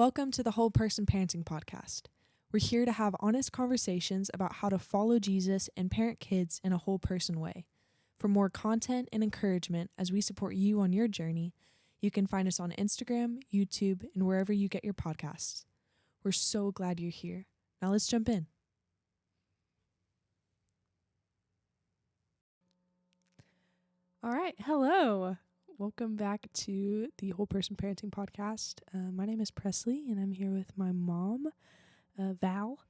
Welcome to the Whole Person Parenting Podcast. We're here to have honest conversations about how to follow Jesus and parent kids in a whole person way. For more content and encouragement as we support you on your journey, you can find us on Instagram, YouTube, and wherever you get your podcasts. We're so glad you're here. Now let's jump in. All right. Hello. Welcome back to the Whole Person Parenting Podcast. My name is Presley, and I'm here with my mom, Val,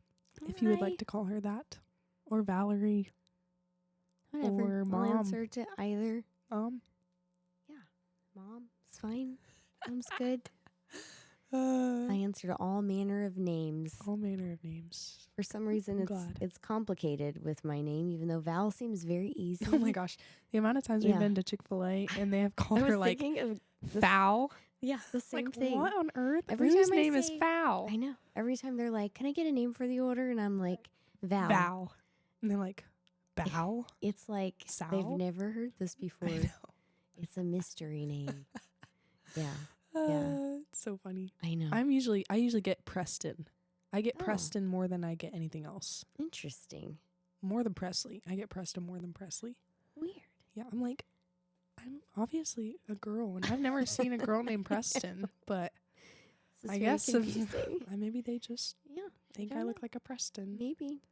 if you would like to call her that, or Valerie, whatever. or Mom. I'll answer to either. Mom? Yeah, Mom. It's fine. Mom's good. I answer to all manner of names. All manner of names. For some reason, it's complicated with my name, even though Val seems very easy. Oh my gosh. The amount of times we've been to Chick-fil-A and they have called her like Foul. Yeah, the same like, thing. What on earth? Every Whose time name is Foul? I know. Every time they're like, can I get a name for the order? And I'm like, Val. Val. And they're like, Val? It's like, Sal? they've never heard this before. I know. It's a mystery name. Yeah. It's so funny. I know. I usually get Preston. I get Preston more than I get anything else. Interesting. More than Presley. I get Preston more than Presley. Weird. Yeah, I'm obviously a girl, and I've never seen a girl named Preston, but I guess maybe they just think I look like a Preston. Maybe.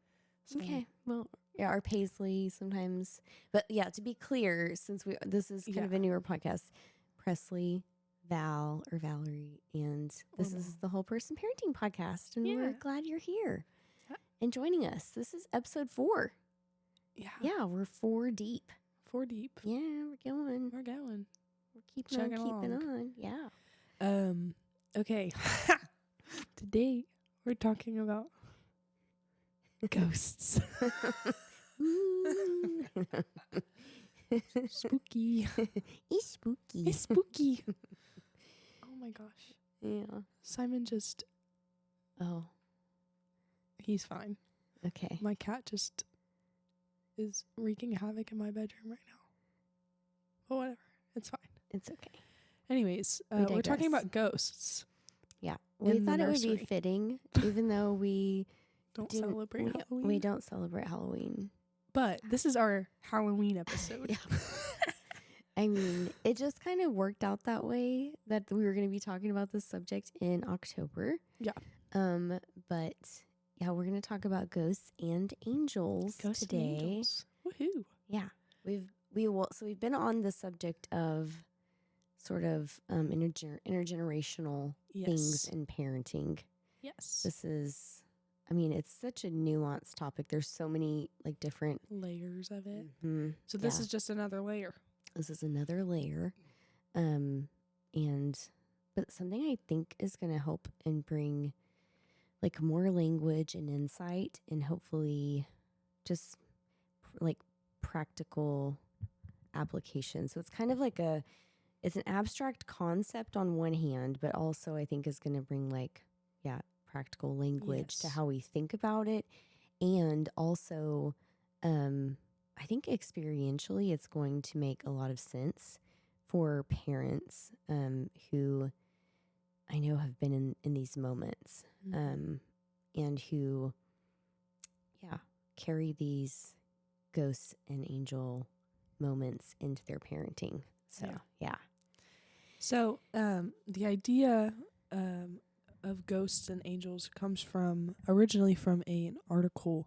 So. Okay. Well, yeah, or Paisley sometimes. But yeah, to be clear, since this is kind of a newer podcast, Presley, Val, or Valerie, and this is the Whole Person Parenting Podcast, and we're glad you're here and joining us. This is episode 4. Yeah, we're 4 deep. 4 deep. Yeah, we're going. We're keeping on. Yeah. Okay. Today we're talking about ghosts. Spooky. It's spooky. It's spooky. Oh my gosh. Yeah. Simon just. Oh. He's fine. Okay. My cat just is wreaking havoc in my bedroom right now. But whatever. It's fine. It's okay. Anyways, we're talking about ghosts. Yeah. We thought it would be fitting, even though we don't celebrate Halloween. We don't celebrate Halloween. But this is our Halloween episode. Yeah. I mean, it just kind of worked out that way that we were going to be talking about this subject in October. Yeah. But yeah, we're going to talk about ghosts and angels today. And angels. Woohoo. Yeah. We've been on the subject of sort of intergenerational things in parenting. Yes. This is, I mean, it's such a nuanced topic. There's so many like different layers of it. Mm-hmm. So this is just another layer. This is another layer. But something I think is going to help and bring like more language and insight and hopefully just like practical application. So it's kind of like it's an abstract concept on one hand, but also I think is going to bring like, practical language to how we think about it. And also, I think experientially it's going to make a lot of sense for parents who I know have been in these moments and who, carry these ghosts and angel moments into their parenting. So, So the idea of ghosts and angels comes originally from an article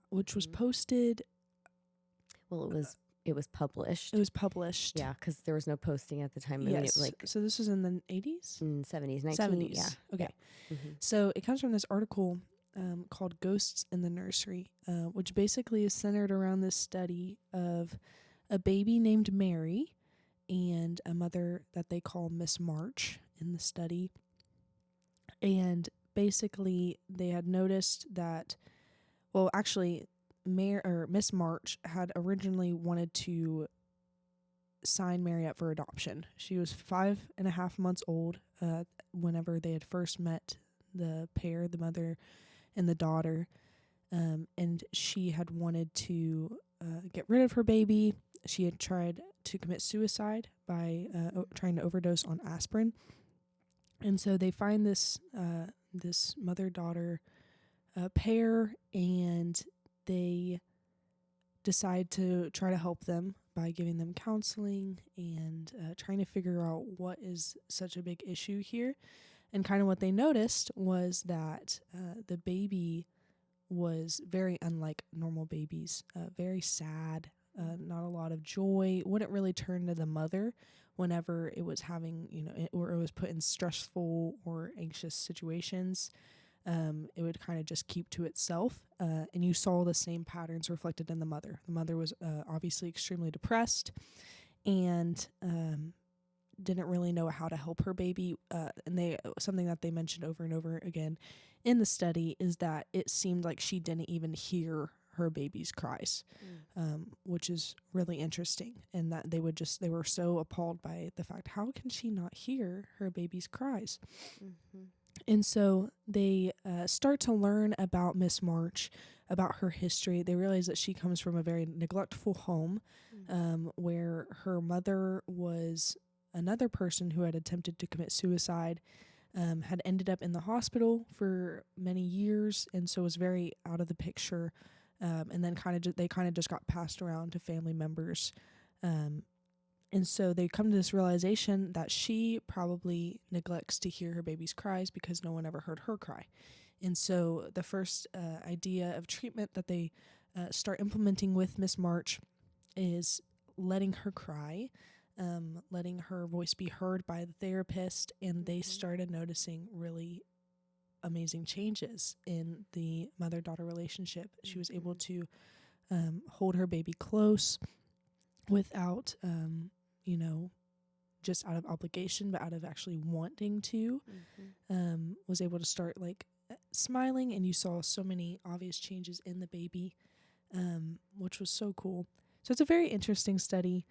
which was posted. Well, it was published. It was published. Yeah, because there was no posting at the time. Yes. I mean, so this was in the 80s? 70s. 70s. Yeah. Okay. Yeah. Mm-hmm. So it comes from this article called Ghosts in the Nursery, which basically is centered around this study of a baby named Mary and a mother that they call Miss March in the study. And basically they had noticed that, well, actually, Miss March had originally wanted to sign Mary up for adoption. She was 5.5 months old whenever they had first met the pair, the mother and the daughter, and she had wanted to get rid of her baby. She had tried to commit suicide by trying to overdose on aspirin. And so they find this mother-daughter pair, and they decide to try to help them by giving them counseling and trying to figure out what is such a big issue here. And kind of what they noticed was that the baby was very unlike normal babies, very sad, not a lot of joy, wouldn't really turn to the mother whenever it was having, or it was put in stressful or anxious situations. It would kind of just keep to itself. And you saw the same patterns reflected in the mother. The mother was obviously extremely depressed and didn't really know how to help her baby. And something that they mentioned over and over again in the study is that it seemed like she didn't even hear her baby's cries, which is really interesting. And that they were so appalled by the fact, how can she not hear her baby's cries? Mm-hmm. And so they start to learn about Miss March, about her history. They realize that she comes from a very neglectful home, where her mother was another person who had attempted to commit suicide, had ended up in the hospital for many years, and so was very out of the picture. And then they kind of just got passed around to family members. And so they come to this realization that she probably neglects to hear her baby's cries because no one ever heard her cry. And so the first idea of treatment that they start implementing with Miss March is letting her cry, letting her voice be heard by the therapist. And they started noticing really amazing changes in the mother-daughter relationship. She was able to hold her baby close without just out of obligation, but out of actually wanting to, was able to start smiling, and you saw so many obvious changes in the baby, which was so cool. So it's a very interesting study.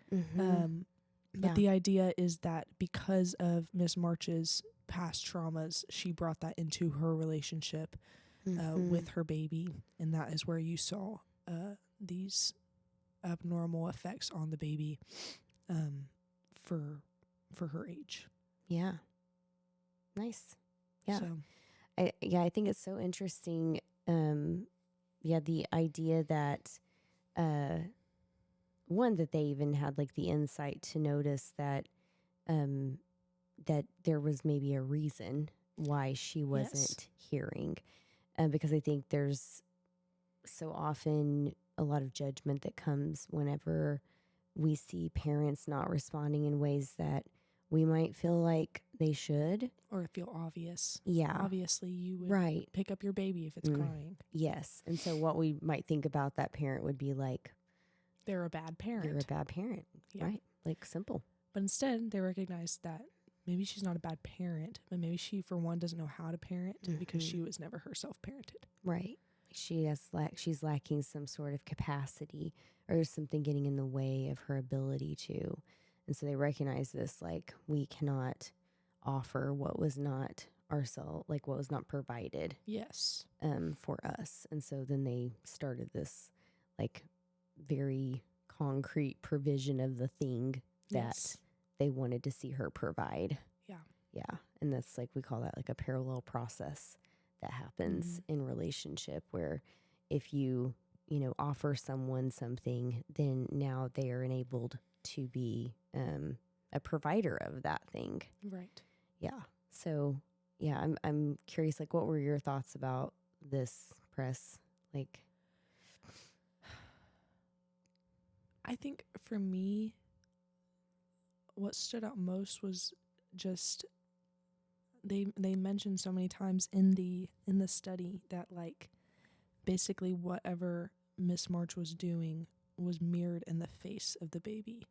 But the idea is that because of Miss March's past traumas, she brought that into her relationship with her baby, and that is where you saw these abnormal effects on the baby for her age. Yeah. Nice. Yeah. So, I think it's so interesting. The idea that one, that they even had the insight to notice that that there was maybe a reason why she wasn't hearing, because I think there's so often a lot of judgment that comes whenever we see parents not responding in ways that we might feel like they should. Or feel obvious. Yeah. Obviously, you would pick up your baby if it's crying. Yes. And so what we might think about that parent would be like, they're a bad parent. You're a bad parent. Yeah. Right. Simple. But instead, they recognize that maybe she's not a bad parent, but maybe she, for one, doesn't know how to parent because she was never herself parented. Right. She's lacking some sort of capacity, or there's something getting in the way of her ability to. And so they recognize this, we cannot offer what was not ourselves, what was not provided. Yes. For us. And so then they started this very concrete provision of the thing that they wanted to see her provide. Yeah. Yeah. And that's we call that a parallel process that happens in relationship, where if you offer someone something, then now they are enabled to be a provider of that thing. Right. Yeah. So yeah, I'm curious, what were your thoughts about this, Press? I think for me, what stood out most was just they mentioned so many times in the study that basically whatever Miss March was doing was mirrored in the face of the baby.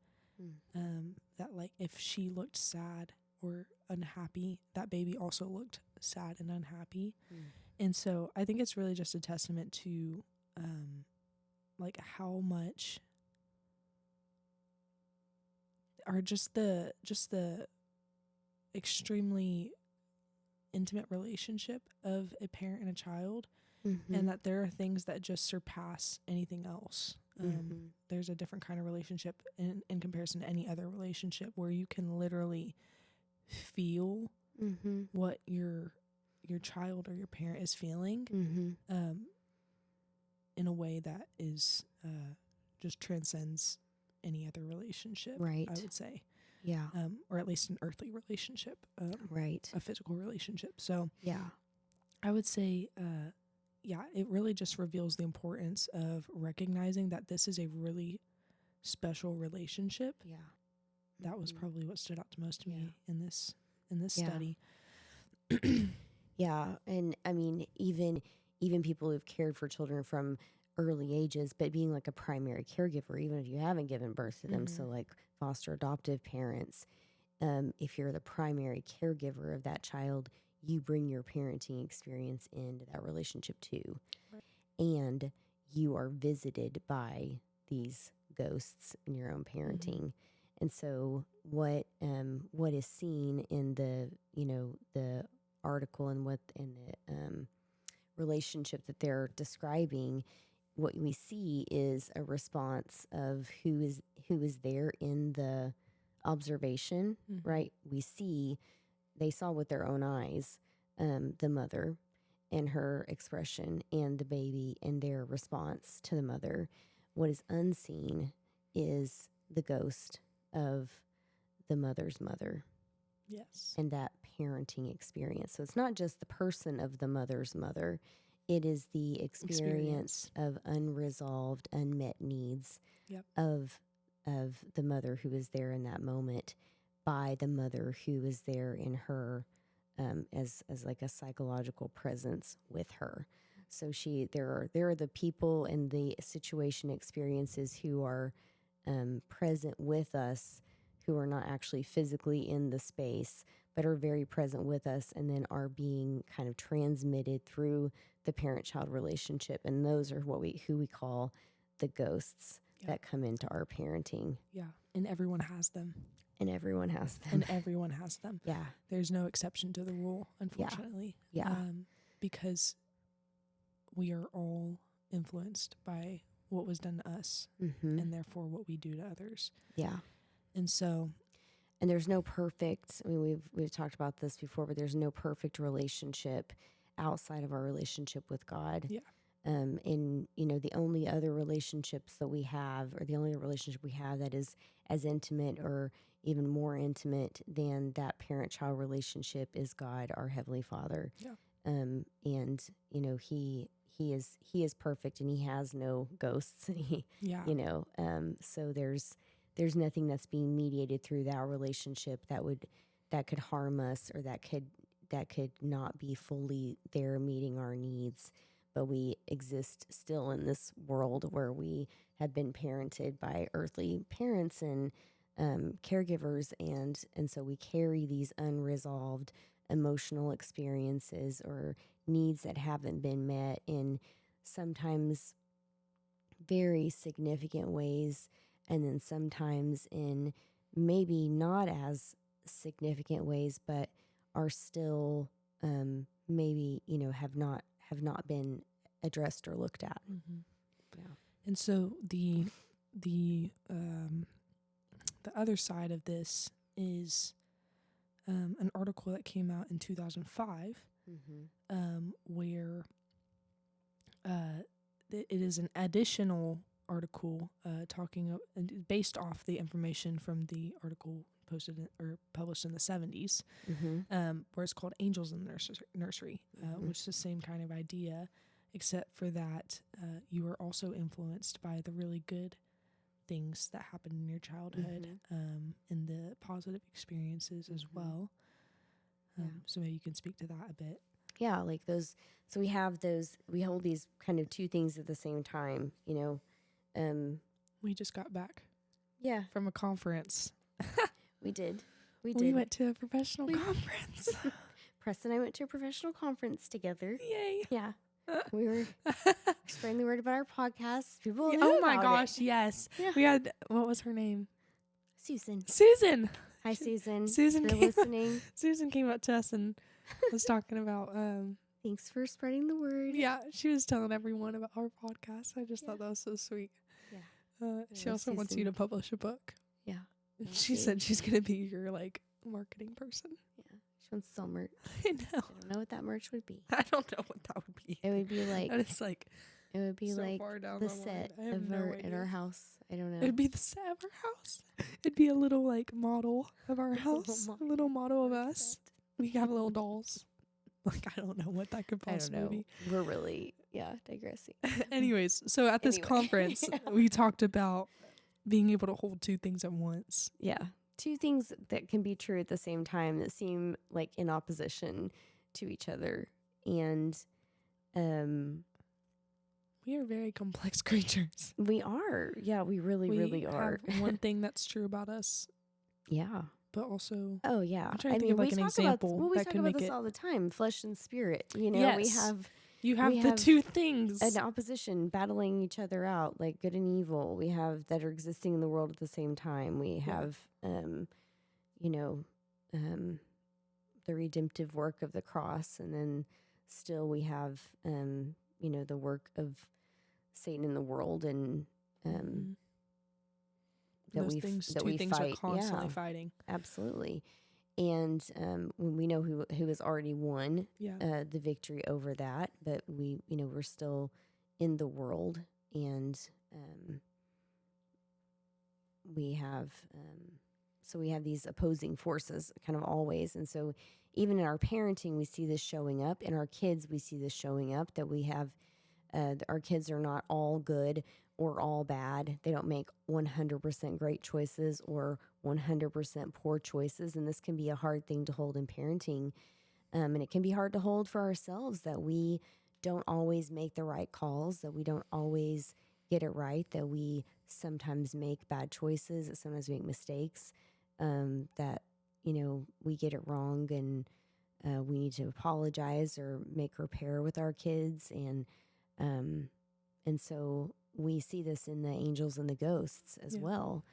That if she looked sad or unhappy, that baby also looked sad and unhappy. And so I think it's really just a testament to how much, or just the extremely intimate relationship of a parent and a child, and that there are things that just surpass anything else. There's a different kind of relationship in comparison to any other relationship, where you can literally feel Mm-hmm. what your child or your parent is feeling, Mm-hmm. in a way that is just transcends any other relationship, Right. I would say. Yeah. Or at least an earthly relationship, Right. a physical relationship. So Yeah. I would say, it really just reveals the importance of recognizing that this is a really special relationship. Yeah. That was probably what stood out to most to me in this Yeah. study. Yeah. And I mean, even people who've cared for children from early ages, but being like a primary caregiver, even if you haven't given birth to them. So like foster adoptive parents, if you're the primary caregiver of that child, you bring your parenting experience into that relationship too. Right. And you are visited by these ghosts in your own parenting. And so what is seen in the, the article and what in the relationship that they're describing, what we see is a response of who is there in the observation, right? They saw with their own eyes, the mother and her expression and the baby and their response to the mother. What is unseen is the ghost of the mother's mother. Yes. And that parenting experience. So it's not just the person of the mother's mother, it is the experience of unresolved, unmet needs of the mother who is there in that moment by the mother who is there in her as like a psychological presence with her. So there are the people and the situation experiences who are present with us, who are not actually physically in the space, but are very present with us and then are being kind of transmitted through the parent-child relationship. And those are who we call the ghosts that come into our parenting. Yeah. And everyone has them. And everyone has them. And everyone has them. Yeah. There's no exception to the rule, unfortunately. Yeah. Because we are all influenced by what was done to us, and therefore what we do to others. Yeah. And so, and there's no perfect, I mean, we've talked about this before, but there's no perfect relationship outside of our relationship with God. Yeah. And, the only other relationships that we have, or the only relationship we have that is as intimate or even more intimate than that parent-child relationship is God, our Heavenly Father. Yeah. And, he is perfect and he has no ghosts. So there's nothing that's being mediated through that relationship that could harm us, or that could not be fully there meeting our needs. But we exist still in this world where we have been parented by earthly parents and caregivers, and so we carry these unresolved emotional experiences or needs that haven't been met in sometimes very significant ways, and then sometimes in maybe not as significant ways, but are still maybe have not been addressed or looked at. Yeah. And so the other side of this is an article that came out in 2005, where it is an additional article talking based off the information from the article published in the 70s, where it's called Angels in the Nursery, which is the same kind of idea, except for that you are also influenced by the really good things that happened in your childhood, and the positive experiences as well. So maybe you can speak to that a bit. Yeah, like those. So we hold these kind of two things at the same time, We just got back from a conference. We did. We went to a professional conference. Preston and I went to a professional conference together. Yay. Yeah. We were spreading the word about our podcast. People knew oh my about gosh, it. yes. Yeah. We had, what was her name? Susan. Hi, Susan. Susan, you're listening. Susan came up to us and was talking about... Thanks for spreading the word. Yeah, she was telling everyone about our podcast. I just thought that was so sweet. Yeah. She also wants you to publish a book. Yeah. She said she's going to be your, marketing person. Yeah. She wants to sell merch. I know. I don't know what that merch would be. I don't know what that would be. It would be like And it's like it would be so like far down the the line. set I have of no our at idea. our house. I don't know. It'd be the set of our house. It'd be a little like model of our house. A little model of us. We have little dolls. Like, I don't know what that could I don't possibly know. be. We're really digressing. Anyways, so at this conference, we talked about being able to hold two things at once. Yeah. Two things that can be true at the same time that seem like in opposition to each other. And we are very complex creatures. we are. Yeah, we really are. Have one thing that's true about us, Yeah. but also Oh, yeah. I'm trying to think of like an example we that talk could about make this it. all the time, flesh and spirit. You know, Yes. You have we the have two things. an opposition battling each other out, like good and evil. We have that are existing in the world at the same time. We have, the redemptive work of the cross, and then still we have, the work of Satan in the world, and Mhm. that Those we things, that two we things fight. are constantly Yeah, fighting. absolutely. And when we know who has already won Yeah. the victory over that, but we're still in the world, and we have so we have these opposing forces kind of always. And so even in our parenting, we see this showing up. In our kids, we see this showing up, that we have our kids are not all good or all bad. They don't make 100% great choices or 100% poor choices. And this can be a hard thing to hold in parenting. And it can be hard to hold for ourselves, that we don't always make the right calls, that we don't always get it right, that we sometimes make bad choices, that sometimes we make mistakes, that, we get it wrong, and we need to apologize or make repair with our kids. And so we see this in the angels and the ghosts as well.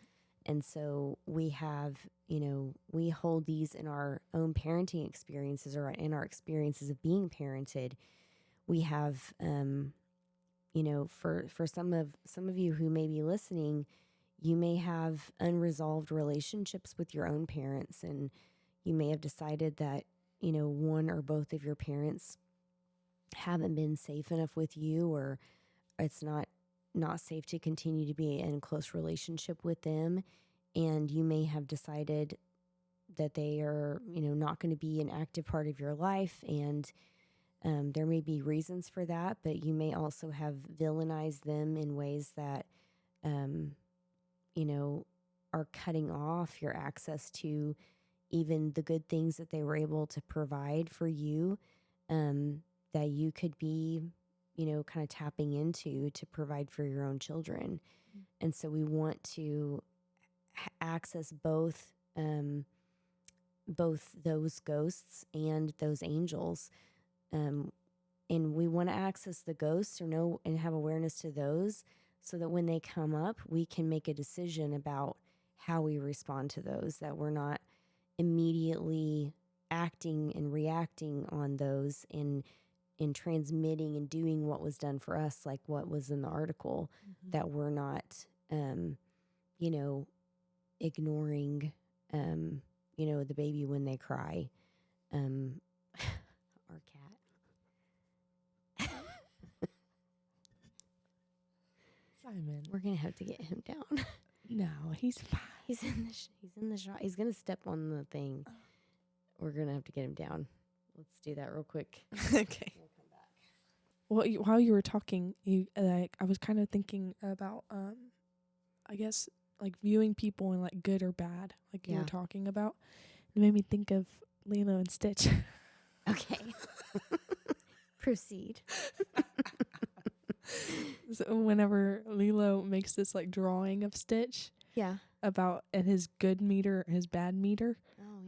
And so we have, we hold these in our own parenting experiences, or in our experiences of being parented. We have, for some of you who may be listening, you may have unresolved relationships with your own parents, and you may have decided that, one or both of your parents haven't been safe enough with you, or it's not safe to continue to be in close relationship with them. And you may have decided that they are, not going to be an active part of your life. And there may be reasons for that, but you may also have villainized them in ways that, are cutting off your access to even the good things that they were able to provide for you, that you could be, kind of tapping into to provide for your own children. Mm-hmm. And so we want to access both those ghosts and those angels. And we want to access the ghosts, or know and have awareness to those, so that when they come up, we can make a decision about how we respond to those, that we're not immediately acting and reacting on those in transmitting and doing what was done for us, like what was in the article. Mm-hmm. That we're not, ignoring, the baby when they cry. Our cat. Simon. We're going to have to get him down. No, he's fine. He's in the shot. He's going to step on the thing. We're going to have to get him down. Let's do that real quick. Okay. We'll come back. Well, while you were talking, I was kind of thinking about, I guess, like viewing people in like good or bad, like you were talking about. It made me think of Lilo and Stitch. Okay. Proceed. So whenever Lilo makes this like drawing of Stitch, about and his good meter, his bad meter,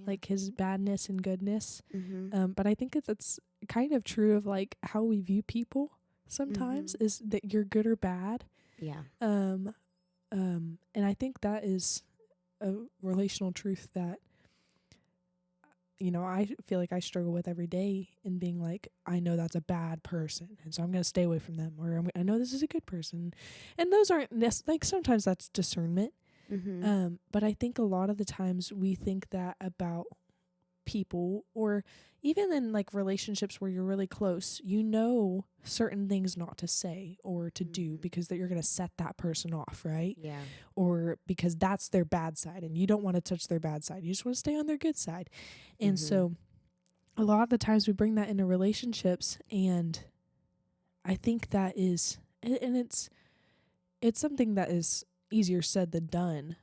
like his badness and goodness. Mm-hmm. But I think that's kind of true of like how we view people sometimes, mm-hmm. is that you're good or bad. Yeah. And I think that is a relational truth that, I feel like I struggle with every day, in being like, I know that's a bad person, and so I'm going to stay away from them, or I know this is a good person. And those aren't like, sometimes that's discernment. Mm-hmm. But I think a lot of the times we think that about people, or even in like relationships where you're really close, certain things not to say or to do because that you're going to set that person off, right? Yeah. Or because that's their bad side and you don't want to touch their bad side. You just want to stay on their good side. And so a lot of the times we bring that into relationships, and I think that is, and it's something that is easier said than done.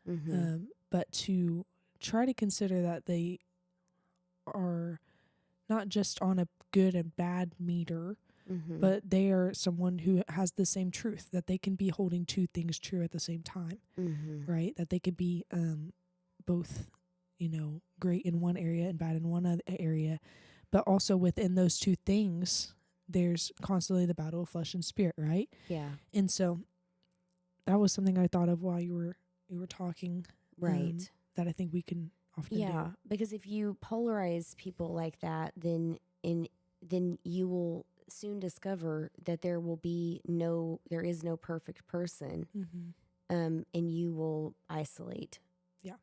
But to try to consider that they are not just on a good and bad meter, but they are someone who has the same truth, that they can be holding two things true at the same time, right? That they could be both, great in one area and bad in one other area, but also within those two things, there's constantly the battle of flesh and spirit, right? Yeah. And so that was something I thought of while you were talking, Right. that I think we can often do. Because if you polarize people like that, then you will soon discover that there is no perfect person, and you will isolate. Yeah.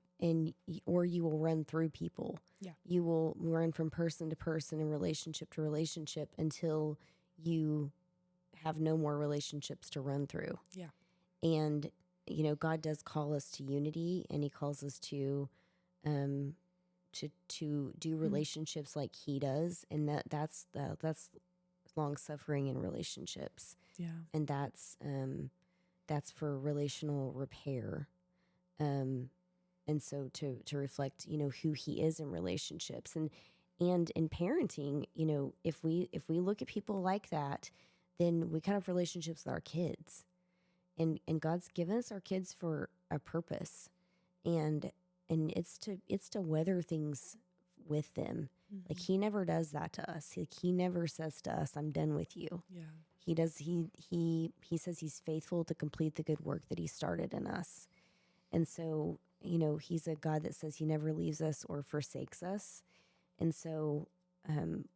Or you will run through people. Yeah. You will run from person to person and relationship to relationship until you have no more relationships to run through. Yeah. And, God does call us to unity, and he calls us to do relationships like he does. And that's long suffering in relationships. Yeah. And that's for relational repair. And so to reflect, who he is in relationships and in parenting, if we look at people like that, then we kind of have relationships with our kids, and God's given us our kids for a purpose, and it's to weather things with them. Like he never does that to us. Like he never says to us, "I'm done with you." Yeah. He does. He says he's faithful to complete the good work that he started in us. And so, he's a God that says he never leaves us or forsakes us. And so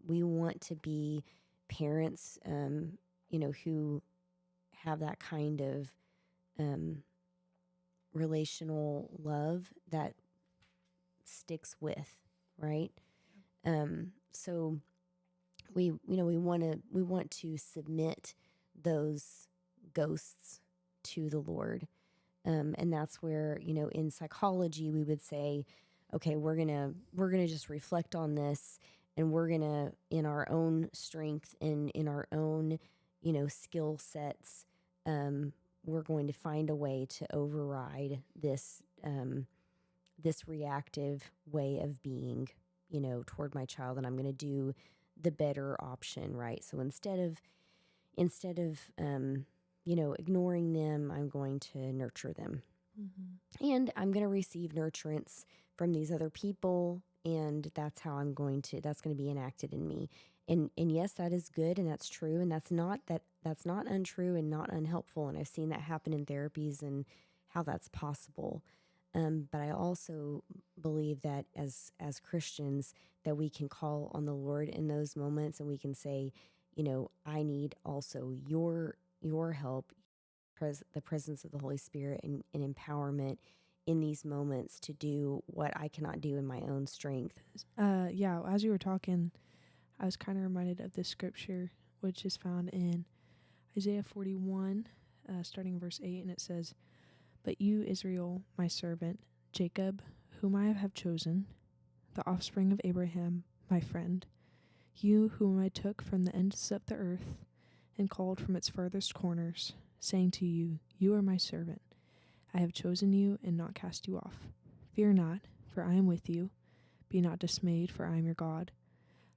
we want to be parents, who have that kind of relational love that sticks with, right? So we want to submit those ghosts to the Lord. And that's where, in psychology, we would say, okay, we're going to just reflect on this, and we're going to, in our own strength and in our own, skill sets, we're going to find a way to override this, this reactive way of being, toward my child. And I'm going to do the better option, right? So instead of, ignoring them, I'm going to nurture them. And I'm going to receive nurturance from these other people. And that's how that's going to be enacted in me. And yes, that is good. And that's true. And that's not untrue and not unhelpful. And I've seen that happen in therapies and how that's possible. But I also believe that as Christians, that we can call on the Lord in those moments, and we can say, I need also your help, the presence of the Holy Spirit and empowerment in these moments to do what I cannot do in my own strength. Yeah, as you were talking, I was kind of reminded of this scripture, which is found in Isaiah 41, starting in verse 8, and it says, "But you, Israel, my servant, Jacob, whom I have chosen, the offspring of Abraham, my friend, you whom I took from the ends of the earth and called from its furthest corners, saying to you, you are my servant. I have chosen you and not cast you off. Fear not, for I am with you. Be not dismayed, for I am your God.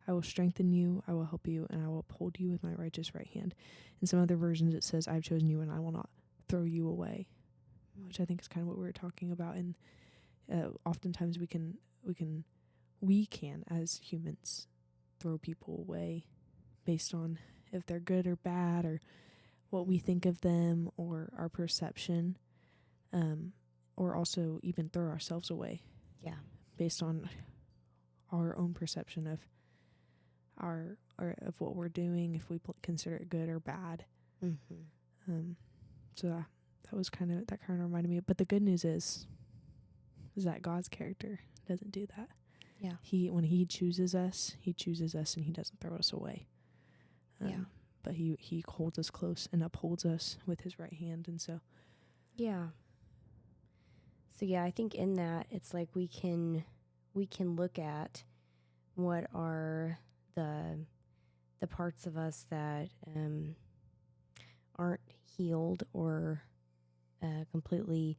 I will strengthen you, I will help you, and I will uphold you with my righteous right hand." In some other versions it says, I've chosen you and I will not throw you away, which I think is kind of what we were talking about. And oftentimes we can as humans throw people away based on if they're good or bad, or what we think of them, or our perception, or also even throw ourselves away. Yeah. Based on our own perception of of what we're doing, if we consider it good or bad. So that kind of reminded me. But the good news is that God's character doesn't do that. Yeah. When he chooses us and he doesn't throw us away. Yeah. But he holds us close and upholds us with his right hand. And so, Yeah. So yeah, I think in that it's like we can look at what are the parts of us that aren't healed or completely,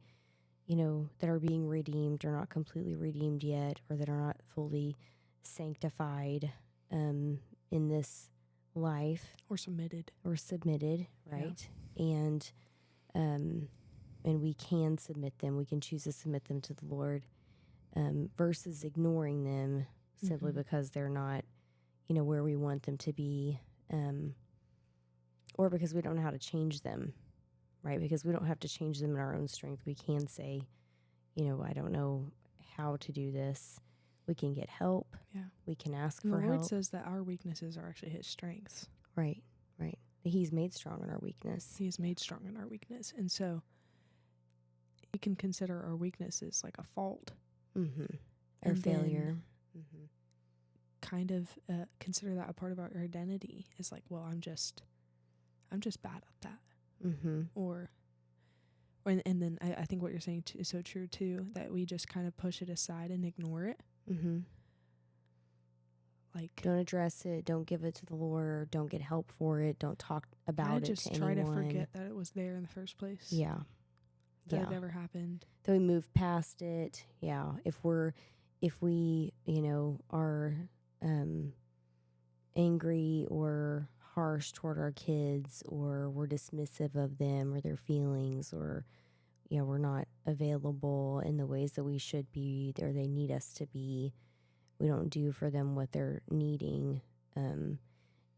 that are being redeemed or not completely redeemed yet, or that are not fully sanctified in this life or submitted, right? And we can submit them. We can choose to submit them to the Lord versus ignoring them simply because they're not, where we want them to be, or because we don't know how to change them, right? Because we don't have to change them in our own strength. We can say, I don't know how to do this. We can get help. Yeah. We can ask and for the Lord help. says that our weaknesses are actually his strengths. Right. He's made strong in our weakness. He is made strong in our weakness. And so we can consider our weaknesses like a fault. Or failure. Kind of consider that a part of our identity. Is like, well, I'm just bad at that. Or and then I think what you're saying is so true too, that we just kind of push it aside and ignore it. Like, don't address it, don't give it to the Lord, don't get help for it, don't talk about it just to try anyone. to forget that it was there in the first place. Yeah. That it ever happened. That we move past it. Yeah. If we, are angry or harsh toward our kids, or we're dismissive of them or their feelings, or we're not available in the ways that we should be or they need us to be, we don't do for them what they're needing, and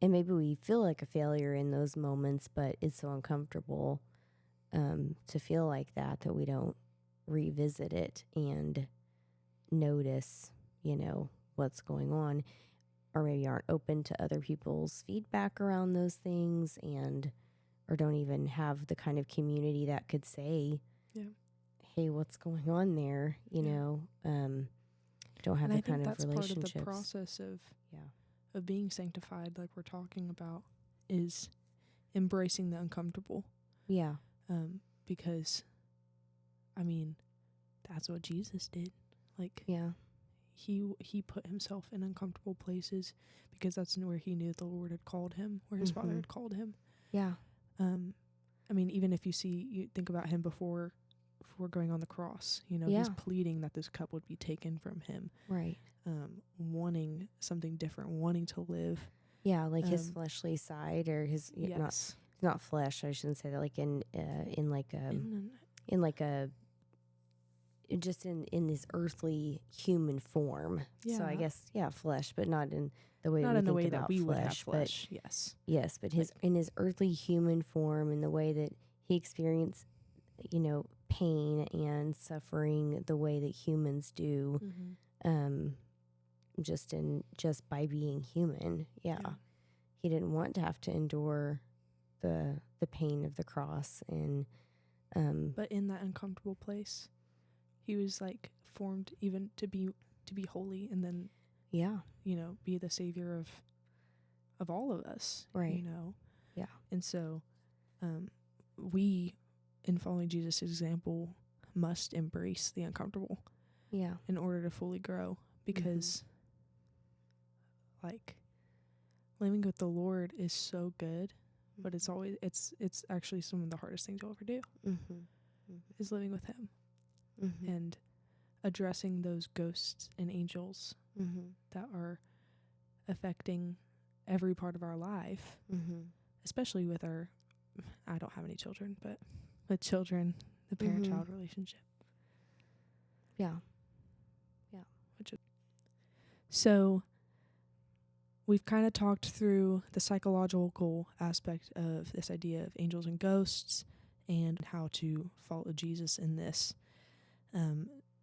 maybe we feel like a failure in those moments, but it's so uncomfortable to feel like that we don't revisit it and notice, what's going on, or maybe aren't open to other people's feedback around those things, or don't even have the kind of community that could say, hey, what's going on there, don't have the kind of relationships. And I think that's part of the process of being sanctified, like we're talking about, is embracing the uncomfortable. Yeah. Because, I mean, that's what Jesus did. Like, he put himself in uncomfortable places because that's where he knew the Lord had called him, where his Father had called him. Yeah. I mean, even if you think about him before going on the cross, he's pleading that this cup would be taken from him. Right. Wanting something different, wanting to live. Yeah, like his fleshly side, or his not flesh. I shouldn't say that. Like in this earthly human form. Yeah. So I guess flesh, but not in the way that we would have flesh. Yes, but in his earthly human form, in the way that he experienced, pain and suffering the way that humans do, just by being human. Yeah. He didn't want to have to endure the pain of the cross, and but in that uncomfortable place, he was like formed even to be holy, and then be the savior of all of us, right? And so we, in following Jesus' example, must embrace the uncomfortable in order to fully grow, because like living with the Lord is so good, but it's actually some of the hardest things you'll ever do is living with him and addressing those ghosts and angels that are affecting every part of our life, especially with I don't have any children, but with children, the parent-child relationship. Yeah. So we've kind of talked through the psychological aspect of this idea of angels and ghosts and how to follow Jesus in this.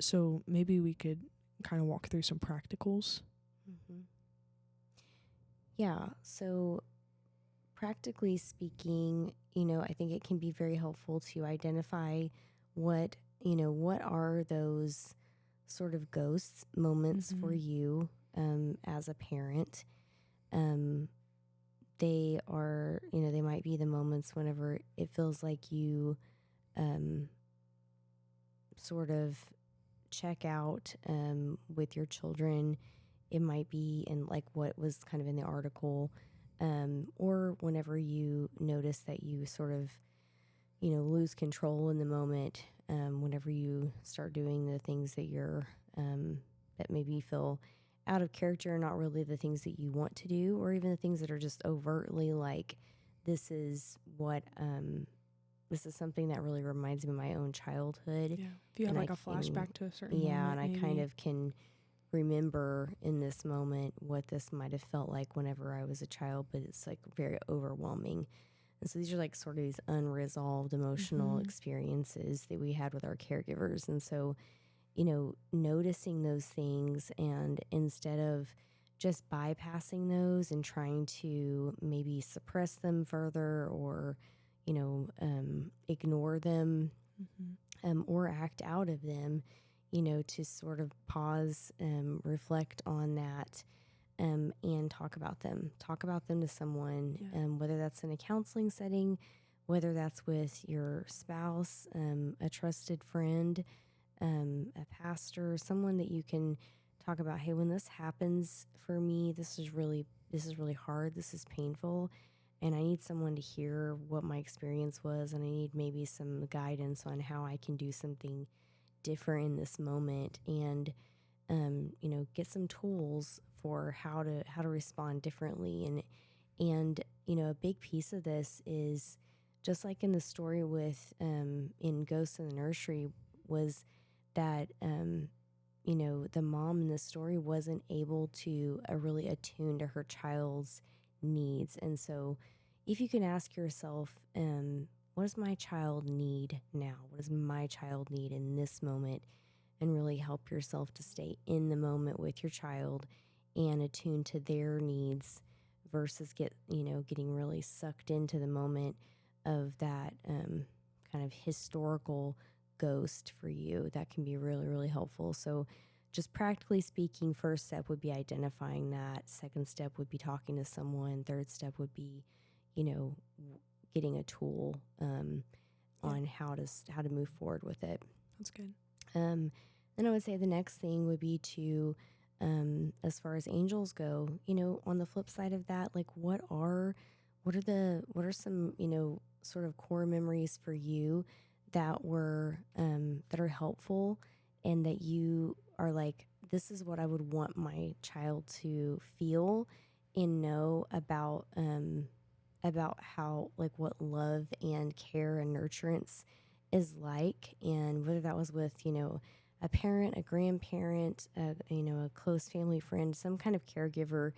So maybe we could kind of walk through some practicals. Yeah. So practically speaking, I think it can be very helpful to identify what are those sort of ghosts moments for you as a parent. Um, they are, they might be the moments whenever it feels like you um, sort of check out with your children. It might be in like what was kind of in the article, or whenever you notice that you sort of, lose control in the moment, whenever you start doing the things that that maybe feel out of character, not really the things that you want to do, or even the things that are just overtly like, this is this is something that really reminds me of my own childhood. Yeah. If you have And like a flashback to a certain yeah, moment, and I maybe. kind of can remember in this moment what this might have felt like whenever I was a child, but it's like very overwhelming. And so these are like sort of these unresolved emotional experiences that we had with our caregivers. And so, noticing those things, and instead of just bypassing those and trying to maybe suppress them further, or, ignore them, or act out of them, to sort of pause, reflect on that, and talk about them. Talk about them to someone, whether that's in a counseling setting, whether that's with your spouse, a trusted friend, a pastor, someone that you can talk about. Hey, when this happens for me, this is really hard. This is painful. And I need someone to hear what my experience was, and I need maybe some guidance on how I can do something different in this moment, and get some tools for how to respond differently. And a big piece of this is just like in the story with in Ghosts in the Nursery, was that the mom in the story wasn't able to really attune to her child's needs. And so if you can ask yourself, what does my child need now? What does my child need in this moment? And really help yourself to stay in the moment with your child and attune to their needs, versus getting really sucked into the moment of that kind of historical ghost for you. That can be really, really helpful. So just practically speaking, first step would be identifying that. Second step would be talking to someone. Third step would be, getting a tool on how to move forward with it. That's good. Then I would say the next thing would be to, as far as angels go, on the flip side of that, like what are some, sort of core memories for you that are helpful, and that you are like, this is what I would want my child to feel and know about how, like, what love and care and nurturance is like. And whether that was with, a parent, a grandparent, a close family friend, some kind of caregiver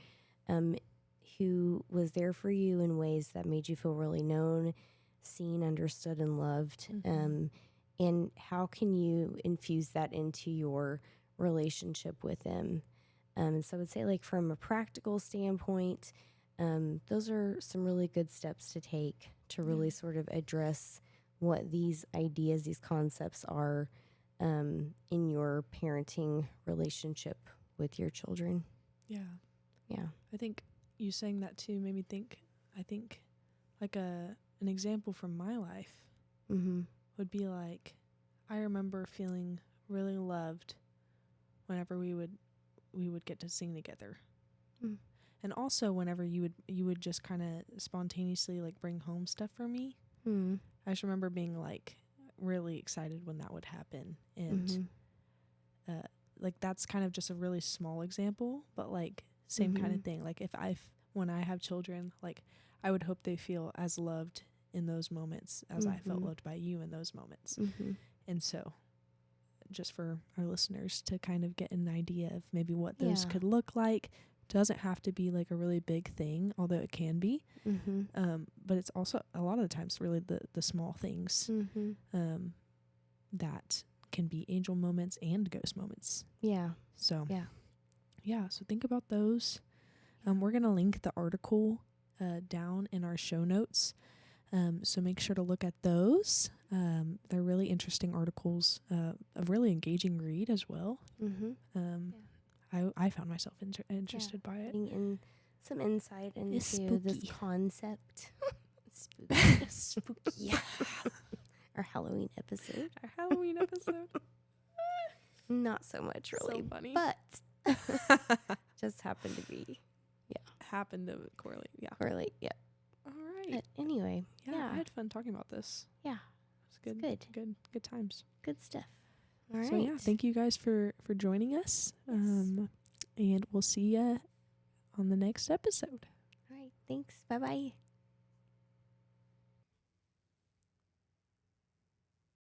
who was there for you in ways that made you feel really known, seen, understood, and loved. And how can you infuse that into your relationship with them? So I would say, like, from a practical standpoint, those are some really good steps to take to really sort of address what these ideas, these concepts are in your parenting relationship with your children. Yeah. Yeah. I think you saying that too made me think, I think like an example from my life would be like, I remember feeling really loved whenever we would get to sing together. And also whenever you would just kind of spontaneously like bring home stuff for me. I just remember being like really excited when that would happen. And like that's kind of just a really small example, but like same kind of thing. Like when I have children, like I would hope they feel as loved in those moments as I felt loved by you in those moments. And so just for our listeners to kind of get an idea of maybe what those could look like. Doesn't have to be like a really big thing, although it can be. But it's also a lot of the times really the small things that can be angel moments and ghost moments. So so think about those. We're gonna link the article down in our show notes. So make sure to look at those. They're really interesting articles, a really engaging read as well. I found myself interested by it. Getting in some insight into this concept. Spooky. Spooky. Our Halloween episode. Not so much, really. So funny. But just happened to be. Happened to correlate. Yeah. Correlate, yeah. All right. But anyway. Yeah. I had fun talking about this. Yeah. It's good. Good times. Good stuff. All right. So yeah, thank you guys for joining us. Yes. And we'll see you on the next episode. All right. Thanks. Bye-bye.